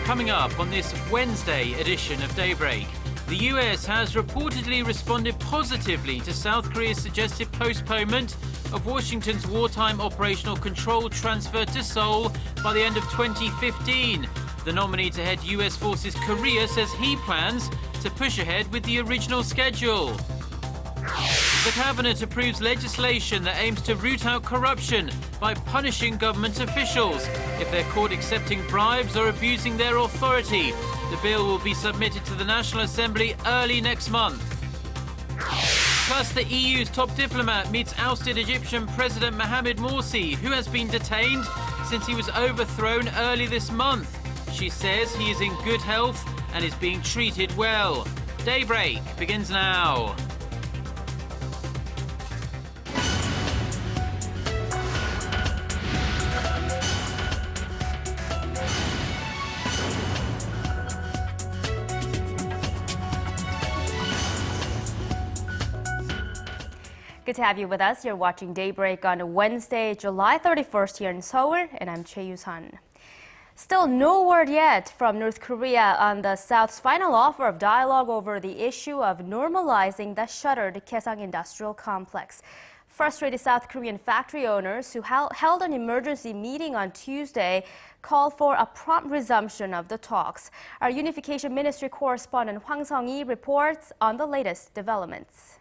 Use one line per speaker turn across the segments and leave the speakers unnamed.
coming up on this Wednesday edition of Daybreak. The US has reportedly responded positively to South Korea's suggested postponement of Washington's wartime operational control transfer to Seoul by the end of 2015. The nominee to head US Forces Korea says he plans to push ahead with the original schedule. The Cabinet approves legislation that aims to root out corruption by punishing government officials if they're caught accepting bribes or abusing their authority. The bill will be submitted to the National Assembly early next month. Plus, the EU's top diplomat meets ousted Egyptian President Mohamed Morsy, who has been detained since he was overthrown early this month. She says he is in good health and is being treated well. Daybreak begins now.
Good to have you with us. You're watching Daybreak on Wednesday, July 31st here in Seoul, and I'm Choi Yu-sun. Still no word yet from North Korea on the South's final offer of dialogue over the issue of normalizing the shuttered Kaesong industrial complex. Frustrated South Korean factory owners who held an emergency meeting on Tuesday called for a prompt resumption of the talks. Our Unification Ministry correspondent Hwang Sung-hee reports on the latest developments.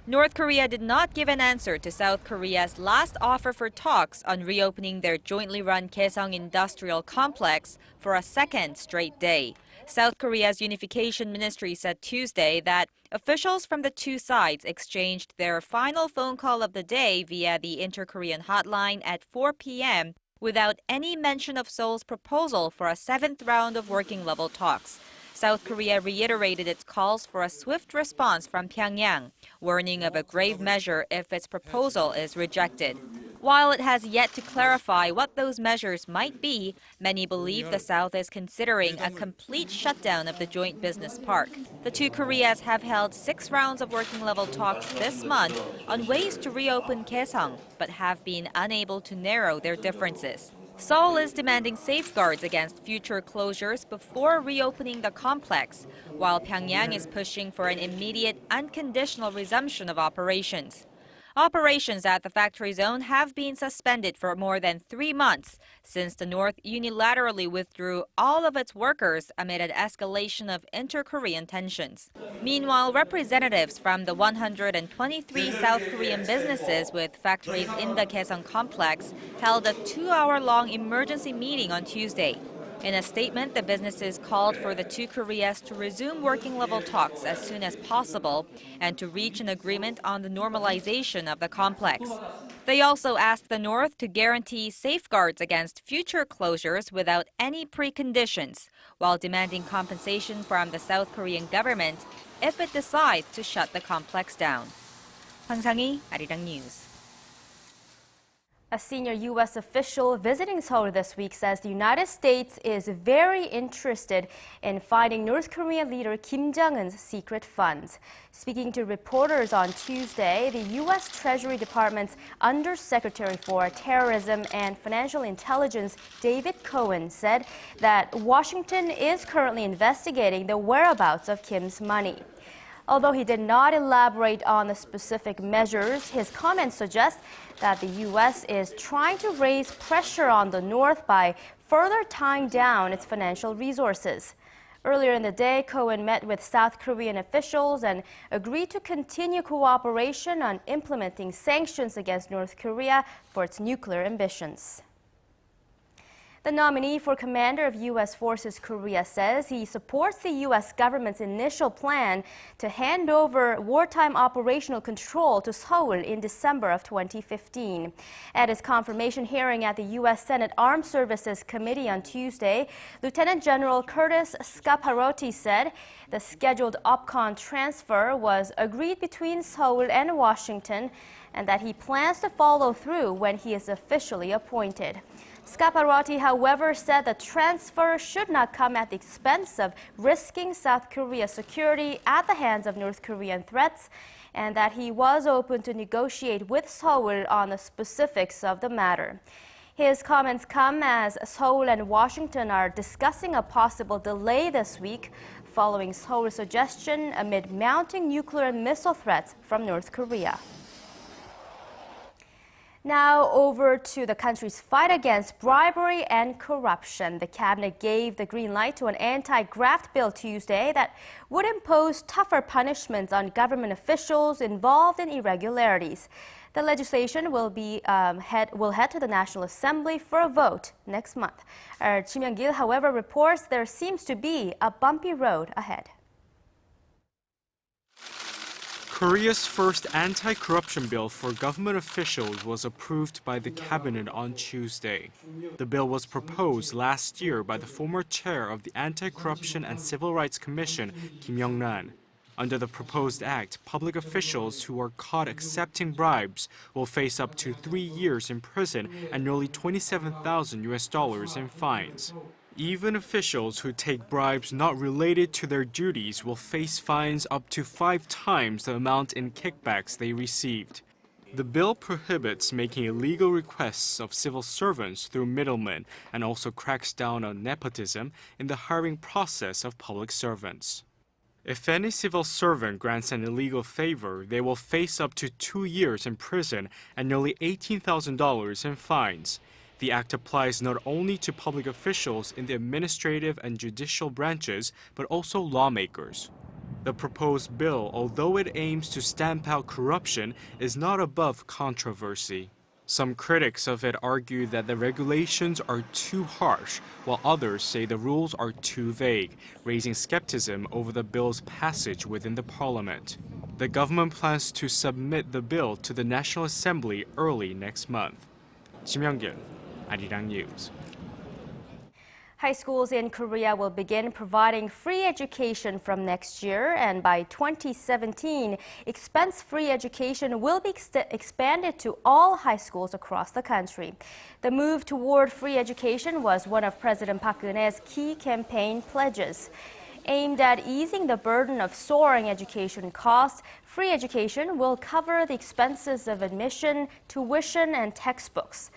North Korea did not give an answer to South Korea's last offer for talks on reopening their jointly run Kaesong industrial complex for a second straight day. South Korea's Unification Ministry said Tuesday that officials from the two sides exchanged their final phone call of the day via the Inter-Korean hotline at 4 p.m. without any mention of Seoul's proposal for a seventh round of working-level talks. South Korea reiterated its calls for a swift response from Pyongyang, warning of a grave measure if its proposal is rejected. While it has yet to clarify what those measures might be, many believe the South is considering a complete shutdown of the joint business park. The two Koreas have held 6 rounds of working-level talks this month on ways to reopen Kaesong, but have been unable to narrow their differences. Seoul is demanding safeguards against future closures before reopening the complex, while Pyongyang is pushing for an immediate, unconditional resumption of operations. Operations at the factory zone have been suspended for more than 3 months since the North unilaterally withdrew all of its workers amid an escalation of inter-Korean tensions. Meanwhile, representatives from the 123 South Korean businesses with factories in the Kaesong complex held a 2-hour-long emergency meeting on Tuesday. In a statement, the businesses called for the two Koreas to resume working-level talks as soon as possible and to reach an agreement on the normalization of the complex. They also asked the North to guarantee safeguards against future closures without any preconditions, while demanding compensation from the South Korean government if it decides to shut the complex down. Hwang Sung-hee, Arirang News.
A senior U.S. official visiting Seoul this week says the United States is very interested in finding North Korean leader Kim Jong-un's secret funds. Speaking to reporters on Tuesday, the U.S. Treasury Department's Undersecretary for Terrorism and Financial Intelligence, David Cohen, said that Washington is currently investigating the whereabouts of Kim's money. Although he did not elaborate on the specific measures, his comments suggest that the U.S. is trying to raise pressure on the North by further tying down its financial resources. Earlier in the day, Cohen met with South Korean officials and agreed to continue cooperation on implementing sanctions against North Korea for its nuclear ambitions. The nominee for commander of U.S. Forces Korea says he supports the U.S. government's initial plan to hand over wartime operational control to Seoul in December of 2015. At his confirmation hearing at the U.S. Senate Armed Services Committee on Tuesday, Lieutenant General Curtis Scaparotti said the scheduled OPCON transfer was agreed between Seoul and Washington and that he plans to follow through when he is officially appointed. Scaparotti, however, said the transfer should not come at the expense of risking South Korea's security at the hands of North Korean threats, and that he was open to negotiate with Seoul on the specifics of the matter. His comments come as Seoul and Washington are discussing a possible delay this week following Seoul's suggestion amid mounting nuclear and missile threats from North Korea. Now over to the country's fight against bribery and corruption. The cabinet gave the green light to an anti-graft bill Tuesday that would impose tougher punishments on government officials involved in irregularities. The legislation will head to the National Assembly for a vote next month. Our Kim Young-gil, however, reports there seems to be a bumpy road ahead.
Korea's first anti-corruption bill for government officials was approved by the cabinet on Tuesday. The bill was proposed last year by the former chair of the Anticorruption and Civil Rights Commission, Kim Young-nan. Under the proposed act, public officials who are caught accepting bribes will face up to 3 years in prison and nearly $27,000 in fines. Even officials who take bribes not related to their duties will face fines up to 5 times the amount in kickbacks they received. The bill prohibits making illegal requests of civil servants through middlemen and also cracks down on nepotism in the hiring process of public servants. If any civil servant grants an illegal favor, they will face up to 2 years in prison and nearly $18,000 in fines. The act applies not only to public officials in the administrative and judicial branches, but also lawmakers. The proposed bill, although it aims to stamp out corruption, is not above controversy. Some critics of it argue that the regulations are too harsh, while others say the rules are too vague, raising skepticism over the bill's passage within the parliament. The government plans to submit the bill to the National Assembly early next month. Kim Young-gil, Arirang News.
High schools in Korea will begin providing free education from next year, and by 2017, expense-free education will be expanded to all high schools across the country. The move toward free education was one of President Park Geun-hye's key campaign pledges. Aimed at easing the burden of soaring education costs, free education will cover the expenses of admission, tuition, and textbooks.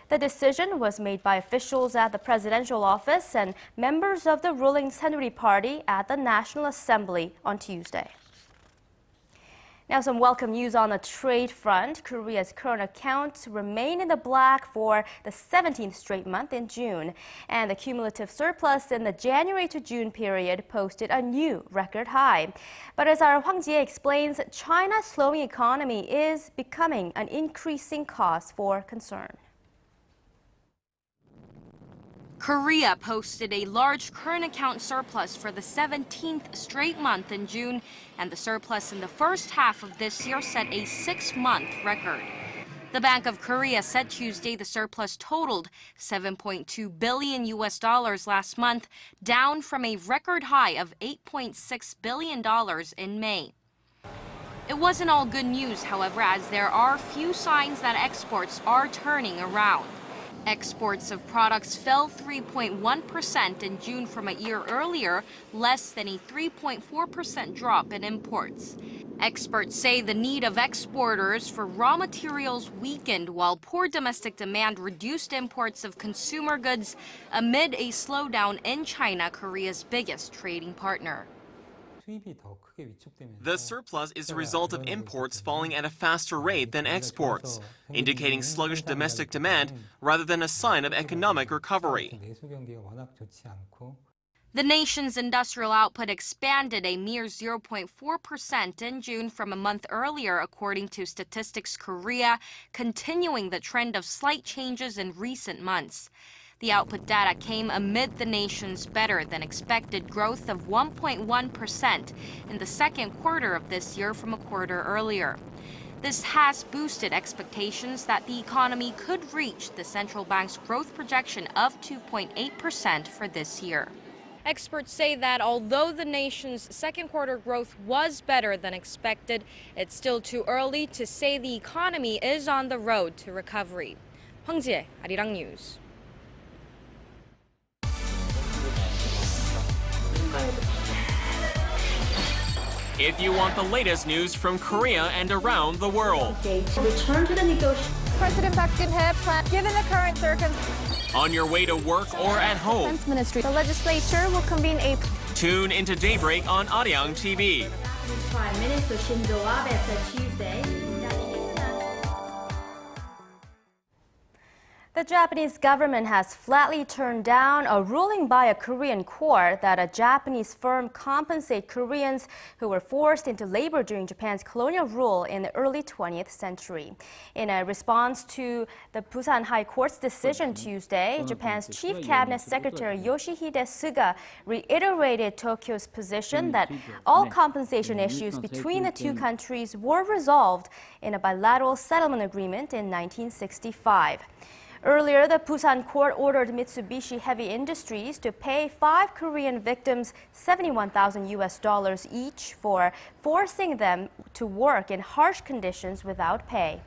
The decision was made by officials at the presidential office and members of the ruling Saenuri Party at the National Assembly on Tuesday. Now some welcome news on the trade front. Korea's current accounts remain in the black for the 17th straight month in June, and the cumulative surplus in the January to June period posted a new record high. But as our Hwang Ji-hye explains, China's slowing economy is becoming an increasing cause for concern.
Korea posted a large current account surplus for the 17th straight month in June, and the surplus in the first half of this year set a 6-month record. The Bank of Korea said Tuesday the surplus totaled $7.2 billion last month, down from a record high of $8.6 billion in May. It wasn't all good news, however, as there are few signs that exports are turning around. Exports of products fell 3.1% in June from a year earlier, less than a 3.4% drop in imports. Experts say the need of exporters for raw materials weakened while poor domestic demand reduced imports of consumer goods amid a slowdown in China, Korea's biggest trading partner.
The surplus is a result of imports falling at a faster rate than exports, indicating sluggish domestic demand rather than a sign of economic recovery.
The nation's industrial output expanded a mere 0.4% in June from a month earlier, according to Statistics Korea, continuing the trend of slight changes in recent months. The output data came amid the nation's better-than-expected growth of 1.1% in the second quarter of this year from a quarter earlier. This has boosted expectations that the economy could reach the central bank's growth projection of 2.8% for this year. Experts say that although the nation's second quarter growth was better than expected, it's still too early to say the economy is on the road to recovery. Hwang Ji-hye, Arirang News.
If you want the latest news from Korea and around the world,
Return to the negotiation.
President Park Geun-hye plans, given the current circumstances.
On your way to work or at home,
Defense Ministry. The legislature will convene a...
tune into Daybreak on Arirang TV.
Prime Minister Shinzo Abe said Tuesday. The Japanese government has flatly turned down a ruling by a Korean court that a Japanese firm compensate Koreans who were forced into labor during Japan's colonial rule in the early 20th century. In a response to the Busan High Court's decision Tuesday, Japan's Chief Cabinet Secretary Yoshihide Suga reiterated Tokyo's position that all compensation issues between the two countries were resolved in a bilateral settlement agreement in 1965. Earlier, the Busan court ordered Mitsubishi Heavy Industries to pay 5 Korean victims $71,000 each for forcing them to work in harsh conditions without pay.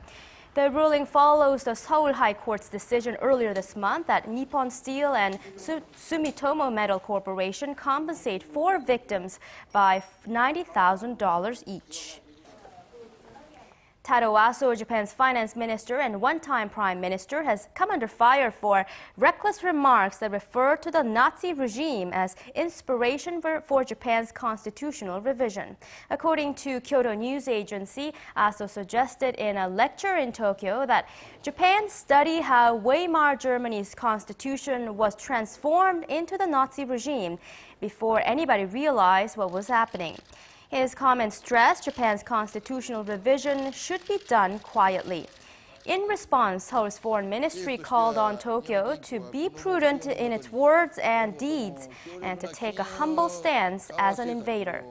The ruling follows the Seoul High Court's decision earlier this month that Nippon Steel and Sumitomo Metal Corporation compensate 4 victims by $90,000 each. Taro Aso, Japan's finance minister and one-time prime minister, has come under fire for reckless remarks that refer to the Nazi regime as inspiration for Japan's constitutional revision. According to Kyodo News Agency, Aso suggested in a lecture in Tokyo that Japan study how Weimar Germany's constitution was transformed into the Nazi regime before anybody realized what was happening. His comments stressed Japan's constitutional revision should be done quietly. In response, Seoul's foreign ministry called on Tokyo to be prudent in its words and deeds and to take a humble stance as an invader.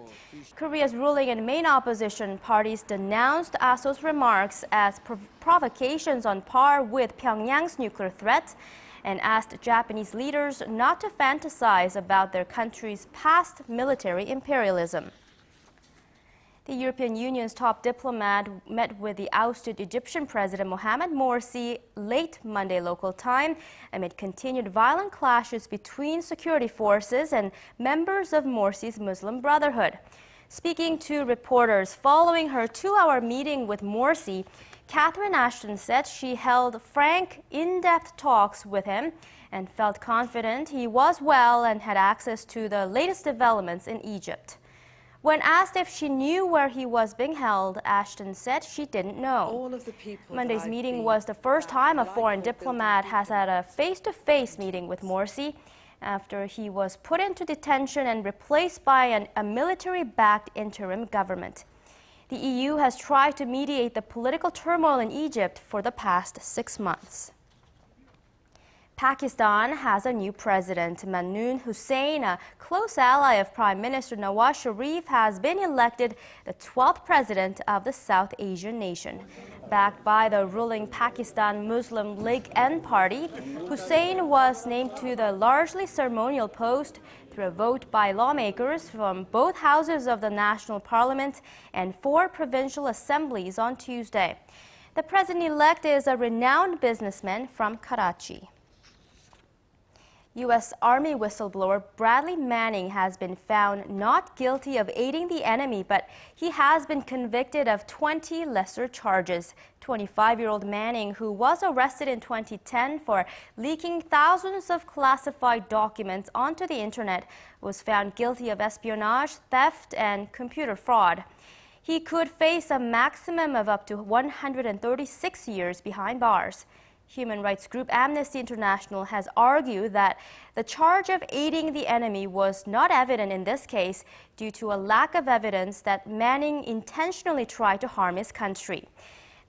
Korea's ruling and main opposition parties denounced Aso's remarks as provocations on par with Pyongyang's nuclear threat and asked Japanese leaders not to fantasize about their country's past military imperialism. The European Union's top diplomat met with the ousted Egyptian President Mohamed Morsy late Monday local time amid continued violent clashes between security forces and members of Morsy's Muslim Brotherhood. Speaking to reporters following her 2-hour meeting with Morsy, Catherine Ashton said she held frank, in-depth talks with him and felt confident he was well and had access to the latest developments in Egypt. When asked if she knew where he was being held, Ashton said she didn't know. Monday's meeting was the first time a foreign diplomat has had a face-to-face meeting with Morsy after he was put into detention and replaced by a military-backed interim government. The EU has tried to mediate the political turmoil in Egypt for the past 6 months. Pakistan has a new president. Mamnoon Hussain, a close ally of Prime Minister Nawaz Sharif, has been elected the 12th president of the South Asian nation. Backed by the ruling Pakistan Muslim League N party, Hussain was named to the largely ceremonial post through a vote by lawmakers from both houses of the national parliament and 4 provincial assemblies on Tuesday. The president-elect is a renowned businessman from Karachi. U.S. Army whistleblower Bradley Manning has been found not guilty of aiding the enemy, but he has been convicted of 20 lesser charges. 25-year-old Manning, who was arrested in 2010 for leaking thousands of classified documents onto the internet, was found guilty of espionage, theft, and computer fraud. He could face a maximum of up to 136 years behind bars. Human rights group Amnesty International has argued that the charge of aiding the enemy was not evident in this case due to a lack of evidence that Manning intentionally tried to harm his country.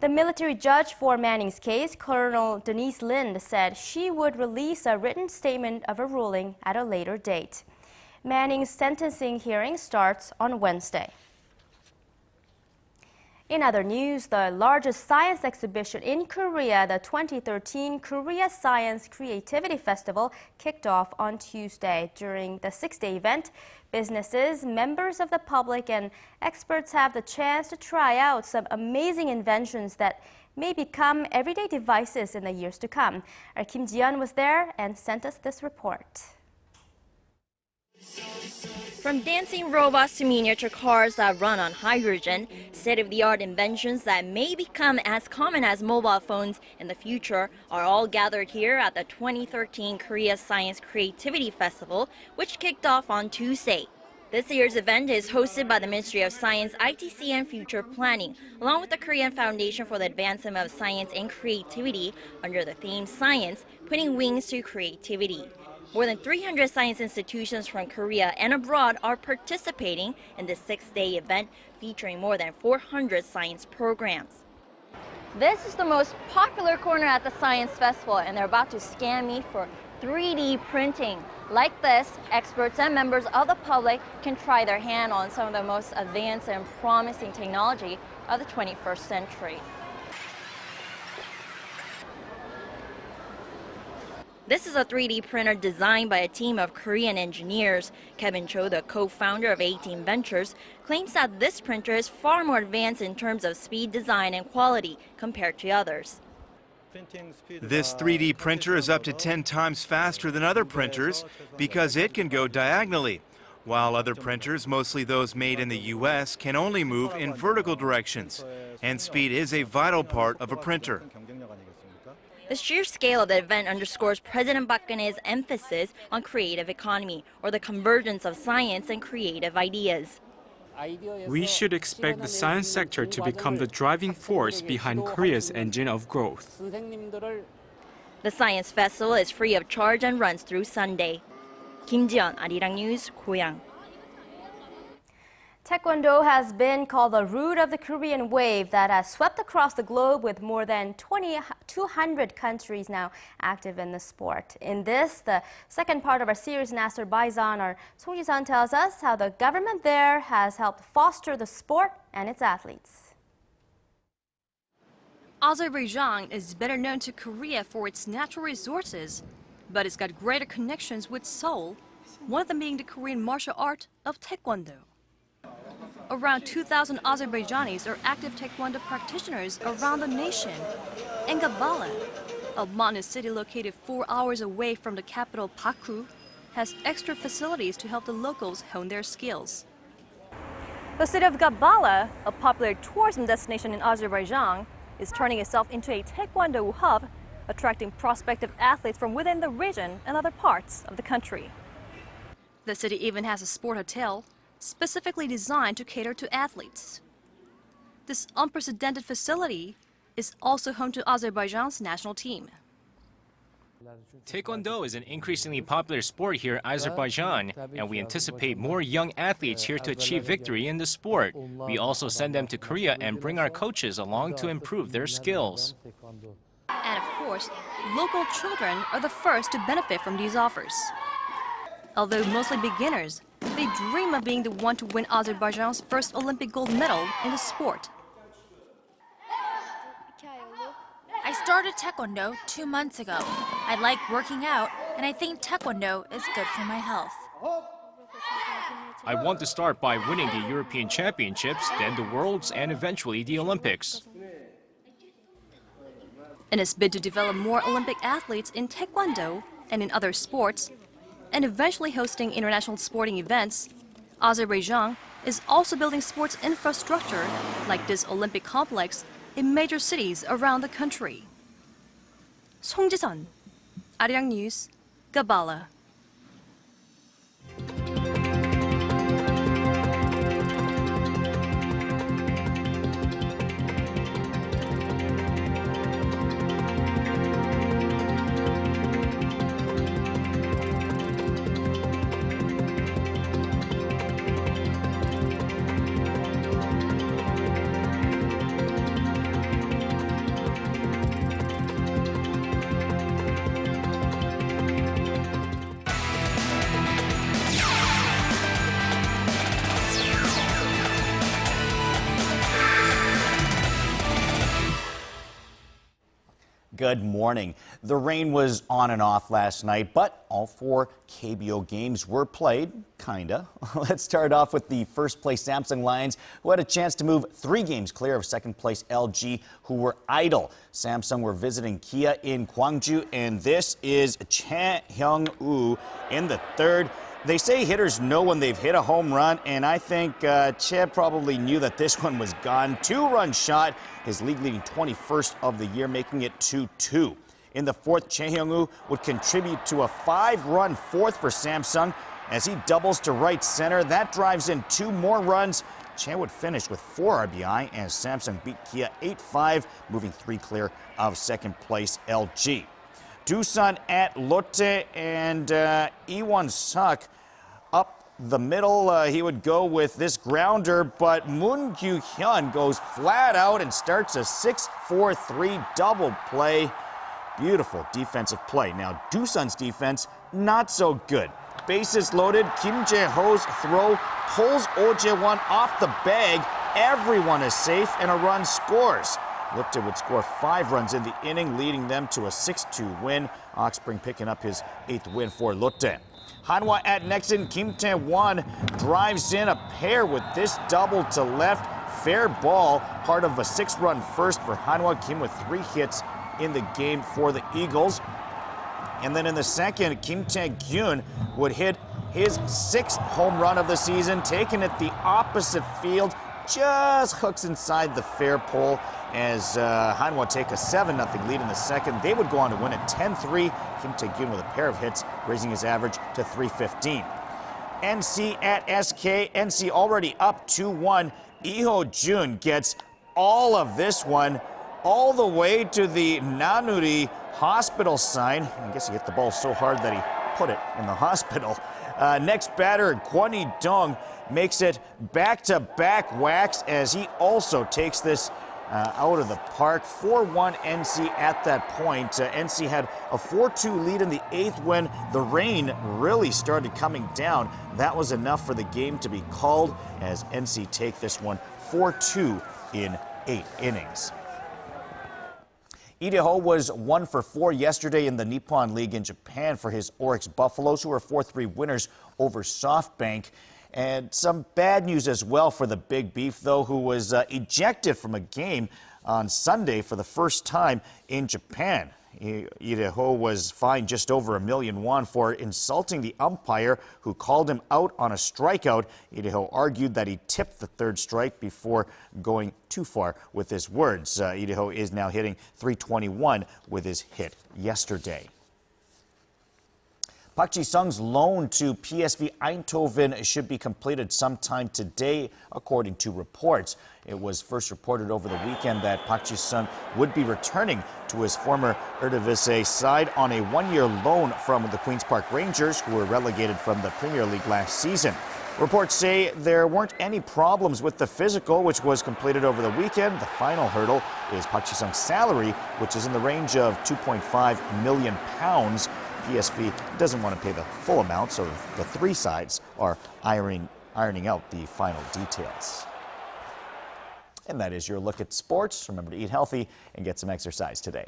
The military judge for Manning's case, Colonel Denise Lind, said she would release a written statement of a ruling at a later date. Manning's sentencing hearing starts on Wednesday. In other news, the largest science exhibition in Korea, the 2013 Korea Science Creativity Festival, kicked off on Tuesday. During the 6-day event, businesses, members of the public, and experts have the chance to try out some amazing inventions that may become everyday devices in the years to come. Our Kim Ji-yeon was there and sent us this report.
From dancing robots to miniature cars that run on hydrogen, state-of-the-art inventions that may become as common as mobile phones in the future are all gathered here at the 2013 Korea Science Creativity Festival, which kicked off on Tuesday. This year's event is hosted by the Ministry of Science, ITC and Future Planning, along with the Korean Foundation for the Advancement of Science and Creativity under the theme Science, Putting Wings to Creativity. More than 300 science institutions from Korea and abroad are participating in this 6-day event featuring more than 400 science programs. This is the most popular corner at the Science Festival, and they're about to scan me for 3D printing. Like this, experts and members of the public can try their hand on some of the most advanced and promising technology of the 21st century. This is a 3D printer designed by a team of Korean engineers. Kevin Cho, the co-founder of 18 Ventures, claims that this printer is far more advanced in terms of speed, design, and quality compared to others.
This 3D printer is up to 10 times faster than other printers because it can go diagonally, while other printers, mostly those made in the U.S., can only move in vertical directions. And speed is a vital part of a printer.
The sheer scale of the event underscores President Park Geun-hye's emphasis on creative economy, or the convergence of science and creative ideas.
We should expect the science sector to become the driving force behind Korea's engine of growth.
The Science Festival is free of charge and runs through Sunday. Kim Ji-yeon, Arirang News, Goyang.
Taekwondo has been called the root of the Korean wave that has swept across the globe, with more than 200 countries now active in the sport. In this, the second part of our series in Azerbaijan, our Song Ji-sun tells us how the government there has helped foster the sport and its athletes.
Azerbaijan is better known to Korea for its natural resources, but it's got greater connections with Seoul, one of them being the Korean martial art of Taekwondo. Around 2,000 Azerbaijanis are active Taekwondo practitioners around the nation. And Gabala, a mountainous city located 4 hours away from the capital Baku, has extra facilities to help the locals hone their skills.
The city of Gabala, a popular tourism destination in Azerbaijan, is turning itself into a Taekwondo hub, attracting prospective athletes from within the region and other parts of the country.
The city even has a sport hotel specifically designed to cater to athletes. This unprecedented facility is also home to Azerbaijan's national team.
Taekwondo is an increasingly popular sport here in Azerbaijan, and we anticipate more young athletes here to achieve victory in the sport. We also send them to Korea and bring our coaches along to improve their skills.
And of course, local children are the first to benefit from these offers. Although mostly beginners, they dream of being the one to win Azerbaijan's first Olympic gold medal in the sport.
I started Taekwondo 2 months ago. I like working out, and I think Taekwondo is good for my health.
I want to start by winning the European Championships, then the Worlds, and eventually the Olympics.
In its bid to develop more Olympic athletes in Taekwondo and in other sports, and eventually hosting international sporting events, Azerbaijan is also building sports infrastructure like this Olympic complex in major cities around the country. Song Ji-sun, Arirang News, Gabala.
Good morning. The rain was on and off last night, but all 4 KBO games were played, kinda. Let's start off with the first place Samsung Lions, who had a chance to move 3 games clear of second place LG, who were idle. Samsung were visiting Kia in Gwangju, and this is Choi Hyung-woo in the 3rd They say hitters know when they've hit a home run, and I think Che probably knew that this one was gone. 2-run shot, his league-leading 21st of the year, making it 2-2. In the fourth, Che Hyung-woo would contribute to a 5-run fourth for Samsung as he doubles to right center. That drives in 2 more runs. Che would finish with 4 RBI as Samsung beat Kia 8-5, moving 3 clear of second place LG. Doosan at Lotte, and Iwon Suk up the middle. He would go with this grounder, but Moon Kyu-hyun goes flat out and starts a 6-4-3 double play. Beautiful defensive play. Now, Doosan's defense, not so good. Bases loaded, Kim Jae-ho's throw pulls Oh Jae-won off the bag. Everyone is safe, and a run scores. Lotte would score 5 runs in the inning, leading them to a 6-2 win. Oxspring picking up his 8th win for Lotte. Hanwha at Nexon, Kim Tae-won drives in a pair with this double to left. Fair ball, part of a 6-run first for Hanwha. Kim with 3 hits in the game for the Eagles. And then in the second, Kim Tae-gyun would hit his 6th home run of the season, taking it the opposite field. Just hooks inside the fair pole as Hanwha take a 7-0 lead in the second. They would go on to win at 10-3. Kim Tae-gyun with a pair of hits, raising his average to .315. NC at SK. NC already up 2-1. Iho Jun gets all of this one, all the way to the Nanuri hospital sign. I guess he hit the ball so hard that he put it in the hospital. Next batter, Kwon Hee-dong, makes it back-to-back whacks as he also takes this out of the park. 4-1 NC at that point. NC had a 4-2 lead in the 8th when the rain really started coming down. That was enough for the game to be called as NC take this one 4-2 in 8 innings. Lee Dae-ho was 1 for 4 yesterday in the Nippon League in Japan for his Oryx Buffaloes, who were 4-3 winners over SoftBank. And some bad news as well for the Big Beef, though, who was ejected from a game on Sunday for the first time in Japan. Lee Dae-ho was fined just over $1 million for insulting the umpire who called him out on a strikeout. Lee Dae-ho argued that he tipped the 3rd strike before going too far with his words. Lee Dae-ho is now hitting .321 with his hit yesterday. Park Ji-sung's loan to PSV Eindhoven should be completed sometime today, according to reports. It was first reported over the weekend that Park Ji-sung would be returning to his former Eredivisie side on a 1-year loan from the Queen's Park Rangers, who were relegated from the Premier League last season. Reports say there weren't any problems with the physical, which was completed over the weekend. The final hurdle is Park Ji-sung's salary, which is in the range of £2.5 million. PSV doesn't want to pay the full amount, so the 3 sides are ironing out the final details. And that is your look at sports. Remember to eat healthy and get some exercise today.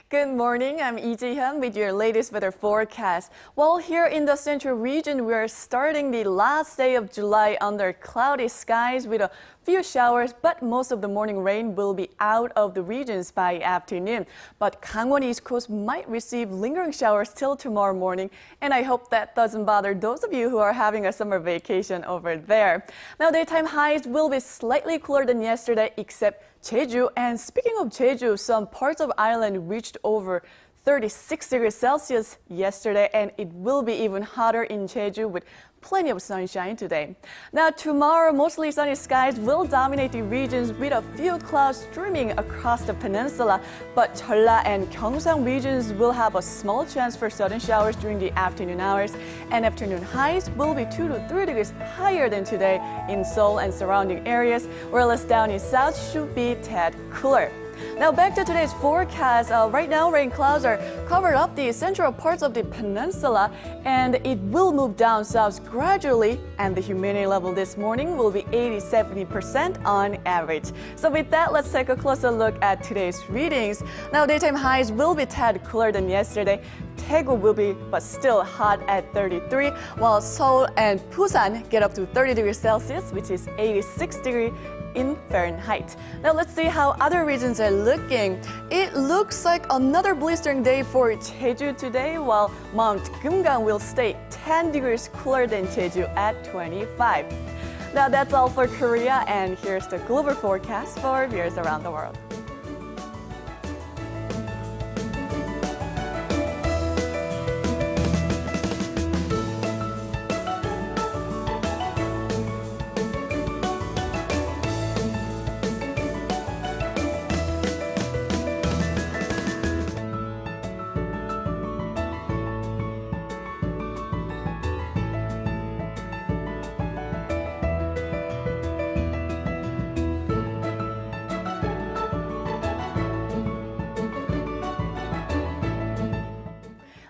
Good morning, I'm Lee Ji-hyun with your latest weather forecast. Well, here in the central region, we are starting the last day of July under cloudy skies with a few showers, but most of the morning rain will be out of the regions by afternoon. But Gangwon East Coast might receive lingering showers till tomorrow morning, and I hope that doesn't bother those of you who are having a summer vacation over there. Now, daytime highs will be slightly cooler than yesterday, except Jeju. And speaking of Jeju, some parts of island reached over 36 degrees Celsius yesterday, and it will be even hotter in Jeju with plenty of sunshine today. Now, tomorrow, mostly sunny skies will dominate the regions with a few clouds streaming across the peninsula, but Jeolla and Gyeongsang regions will have a small chance for sudden showers during the afternoon hours, and afternoon highs will be 2 to 3 degrees higher than today in Seoul and surrounding areas, whereas down in south should be a tad cooler. Now back to today's forecast. Right now, rain clouds are covered up the central parts of the peninsula, and it will move down south gradually, and the humidity level this morning will be 80-70% on average. So with that, let's take a closer look at today's readings. Now, daytime highs will be tad cooler than yesterday. Daegu will be but still hot at 33, while Seoul and Busan get up to 30 degrees Celsius, which is 86 degrees in Fahrenheit. Now let's see how other regions are looking. It looks like another blistering day for Jeju today, while Mount Kumgang will stay 10 degrees cooler than Jeju at 25. Now that's all for Korea, and here's the global forecast for viewers around the world.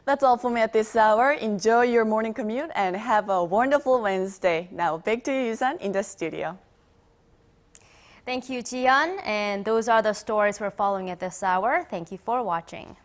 That's all for me at this hour. Enjoy your morning commute and have a wonderful Wednesday. Now back to you, Yusan, in the studio.
Thank you, Jian. And those are the stories we're following at this hour. Thank you for watching.